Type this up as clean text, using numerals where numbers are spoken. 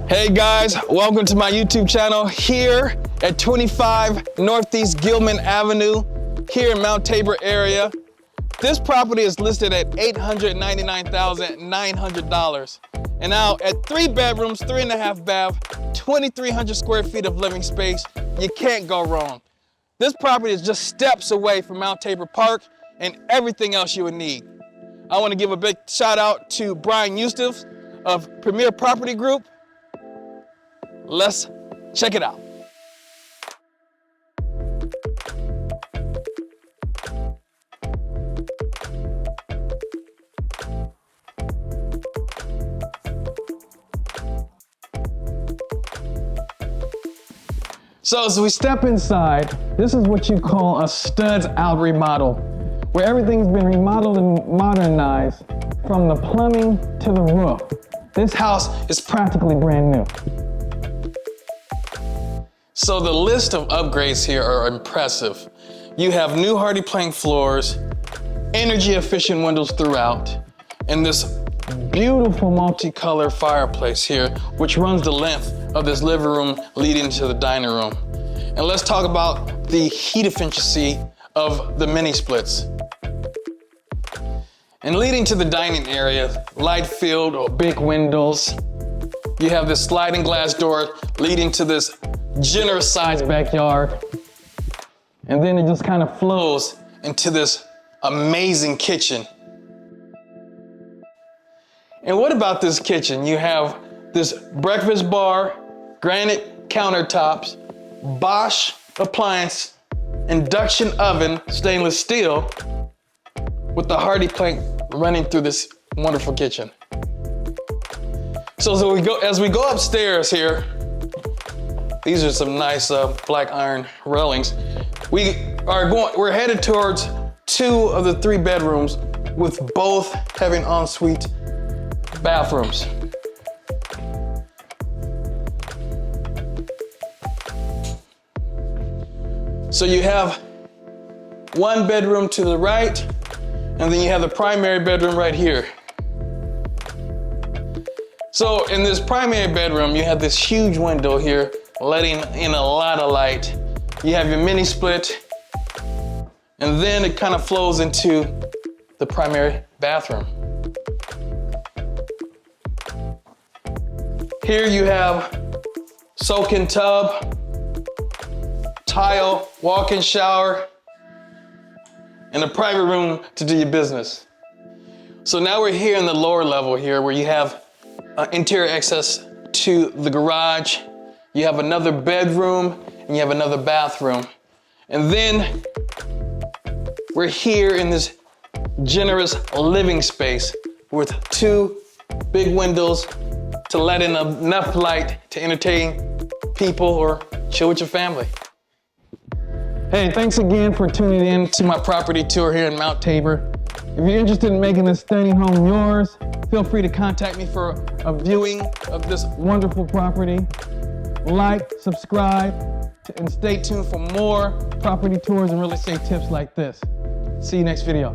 Hey guys, welcome to my YouTube channel here at 25 Northeast Gilman Avenue here in Mt Tabor area. This property is listed at $899,900. And now at 3 bedrooms, 3.5 bath, 2,300 square feet of living space, you can't go wrong. This property is just steps away from Mt Tabor Park and everything else you would need. I want to give a big shout out to Brian Eustis of Premier Property Group. Let's check it out. So as we step inside, this is what you call a studs out remodel, where everything's been remodeled and modernized from the plumbing to the roof. This house is practically brand new. So the list of upgrades here are impressive. You have new hardy plank floors, energy efficient windows throughout, and this beautiful multicolor fireplace here, which runs the length of this living room leading to the dining room. And let's talk about the heat efficiency of the mini splits. And leading to the dining area, light filled or big windows. You have this sliding glass door leading to this generous sized backyard. And then it just kind of flows into this amazing kitchen. And what about this kitchen? You have this breakfast bar, granite countertops, Bosch appliance, induction oven, stainless steel, with the hardy plank running through this wonderful kitchen. So as we go upstairs here, these are some nice black iron railings. We're headed towards 2 of the 3 bedrooms, with both having ensuite bathrooms. So you have 1 bedroom to the right, and then you have the primary bedroom right here. So in this primary bedroom, you have this huge window here, letting in a lot of light. You have your mini split, and then it kind of flows into the primary bathroom. Here you have soak-in tub, tile, walk-in shower, and a private room to do your business. So now we're here in the lower level here, where you have interior access to the garage. You have another bedroom and you have another bathroom. And then we're here in this generous living space with 2 big windows to let in enough light to entertain people or chill with your family. Hey, thanks again for tuning in to my property tour here in Mt Tabor. If you're interested in making this stunning home yours, feel free to contact me for a viewing of this wonderful property. Like, subscribe, and stay tuned for more property tours and real estate tips like this. See you next video.